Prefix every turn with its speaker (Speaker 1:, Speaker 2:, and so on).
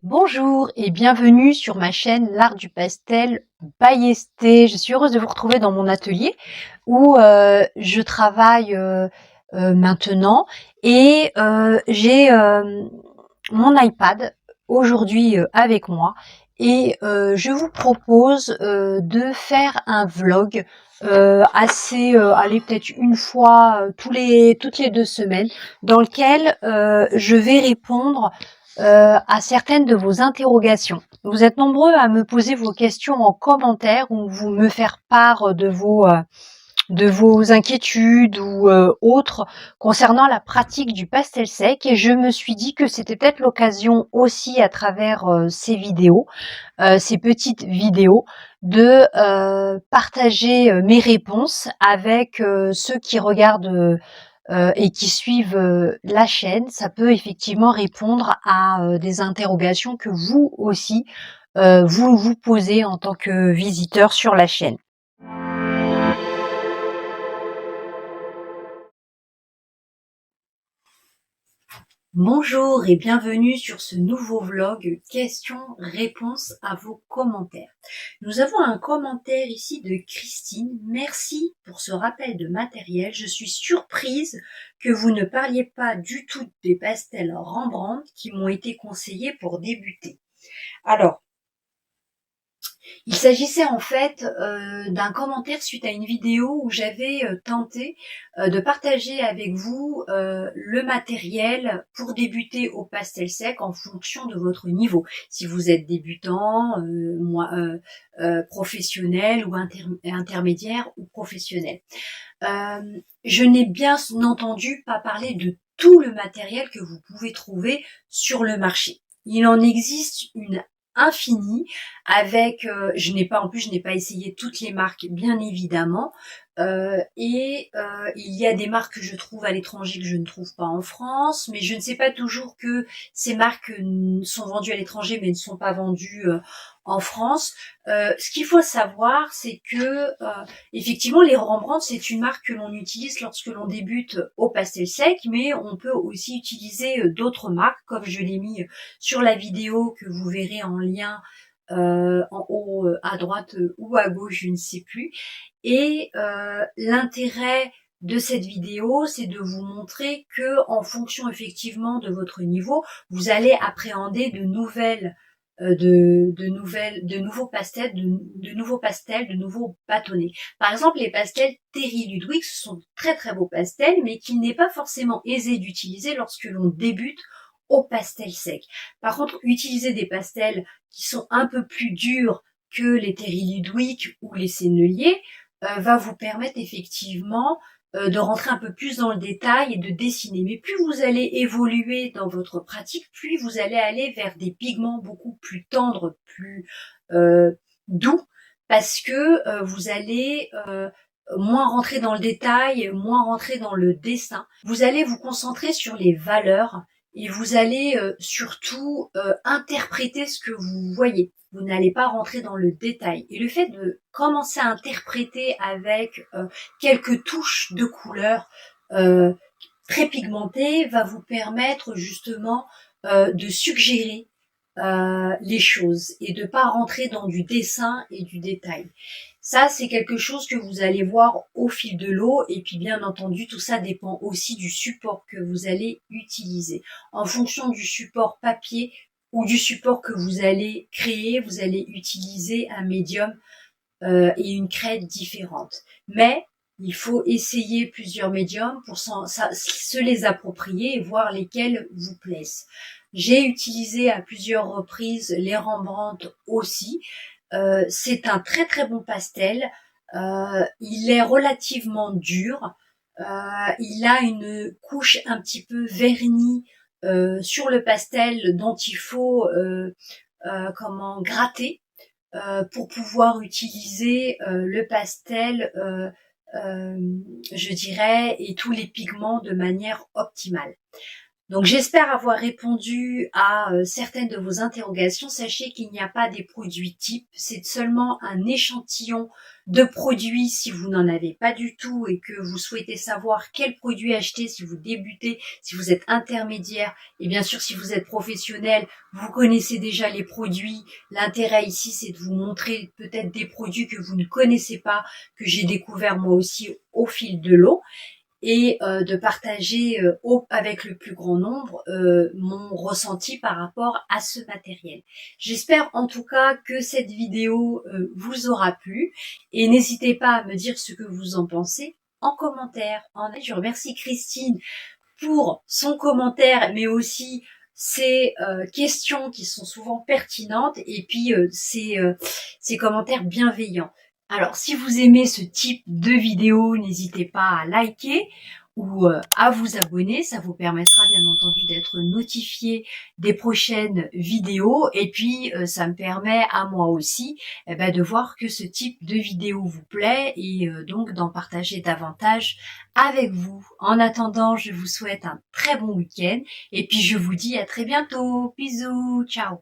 Speaker 1: Bonjour et bienvenue sur ma chaîne L'Art du Pastel by Esthé. Je suis heureuse de vous retrouver dans mon atelier où je travaille maintenant et j'ai mon iPad aujourd'hui avec moi et je vous propose de faire un vlog allez, peut-être une fois toutes les 2 semaines, dans lequel je vais répondre à certaines de vos interrogations. Vous êtes nombreux à me poser vos questions en commentaire ou vous me faire part de vos inquiétudes ou autres concernant la pratique du pastel sec, et je me suis dit que c'était peut-être l'occasion aussi à travers ces petites vidéos de partager mes réponses avec ceux qui regardent et qui suivent la chaîne. Ça peut effectivement répondre à des interrogations que vous aussi vous posez en tant que visiteur sur la chaîne. Bonjour et bienvenue sur ce nouveau vlog questions-réponses à vos commentaires. Nous avons un commentaire ici de Christine. Merci pour ce rappel de matériel. Je suis surprise que vous ne parliez pas du tout des pastels Rembrandt qui m'ont été conseillés pour débuter. Alors, il s'agissait en fait d'un commentaire suite à une vidéo où j'avais tenté de partager avec vous le matériel pour débuter au pastel sec en fonction de votre niveau. Si vous êtes débutant, professionnel ou intermédiaire ou professionnel. Je n'ai bien entendu pas parler de tout le matériel que vous pouvez trouver sur le marché. Il en existe une infinie avec je n'ai pas essayé toutes les marques bien évidemment, il y a des marques que je trouve à l'étranger que je ne trouve pas en France, mais je ne sais pas toujours que ces marques sont vendues à l'étranger mais ne sont pas vendues en France. Ce qu'il faut savoir, c'est que effectivement les Rembrandt, c'est une marque que l'on utilise lorsque l'on débute au pastel sec, mais on peut aussi utiliser d'autres marques, comme je l'ai mis sur la vidéo que vous verrez en lien en haut à droite ou à gauche, je ne sais plus. Et l'intérêt de cette vidéo, c'est de vous montrer que en fonction effectivement de votre niveau, vous allez appréhender de nouveaux pastels, de nouveaux bâtonnets. Par exemple, les pastels Terry Ludwig, ce sont de très très beaux pastels, mais qu'il n'est pas forcément aisé d'utiliser lorsque l'on débute au pastel sec. Par contre, utiliser des pastels qui sont un peu plus durs que les Terry Ludwig ou les Sennelier va vous permettre effectivement de rentrer un peu plus dans le détail et de dessiner. Mais plus vous allez évoluer dans votre pratique, plus vous allez aller vers des pigments beaucoup plus tendres, plus doux, parce que vous allez moins rentrer dans le détail, moins rentrer dans le dessin. Vous allez vous concentrer sur les valeurs et vous allez surtout interpréter ce que vous voyez. Vous n'allez pas rentrer dans le détail. Et le fait de commencer à interpréter avec quelques touches de couleurs très pigmentées va vous permettre justement de suggérer les choses et de pas rentrer dans du dessin et du détail. Ça, c'est quelque chose que vous allez voir au fil de l'eau, et puis bien entendu, tout ça dépend aussi du support que vous allez utiliser. En fonction du support papier ou du support que vous allez créer, vous allez utiliser un médium et une craie différente. Mais il faut essayer plusieurs médiums pour se les approprier et voir lesquels vous plaisent. J'ai utilisé à plusieurs reprises les Rembrandt aussi. C'est un très très bon pastel. Il est relativement dur. Il a une couche un petit peu vernie sur le pastel dont il faut gratter pour pouvoir utiliser le pastel je dirais, et tous les pigments de manière optimale. Donc j'espère avoir répondu à certaines de vos interrogations. Sachez qu'il n'y a pas des produits types, c'est seulement un échantillon de produits si vous n'en avez pas du tout et que vous souhaitez savoir quel produit acheter si vous débutez, si vous êtes intermédiaire et bien sûr si vous êtes professionnel, vous connaissez déjà les produits. L'intérêt ici c'est de vous montrer peut-être des produits que vous ne connaissez pas, que j'ai découvert moi aussi au fil de l'eau, et de partager avec le plus grand nombre mon ressenti par rapport à ce matériel. J'espère en tout cas que cette vidéo vous aura plu et n'hésitez pas à me dire ce que vous en pensez en commentaire. Je remercie Christine pour son commentaire mais aussi ses questions qui sont souvent pertinentes et puis ses commentaires bienveillants. Alors, si vous aimez ce type de vidéo, n'hésitez pas à liker ou à vous abonner. Ça vous permettra bien entendu d'être notifié des prochaines vidéos. Et puis, ça me permet à moi aussi de voir que ce type de vidéo vous plaît et donc d'en partager davantage avec vous. En attendant, je vous souhaite un très bon week-end et puis je vous dis à très bientôt. Bisous, ciao.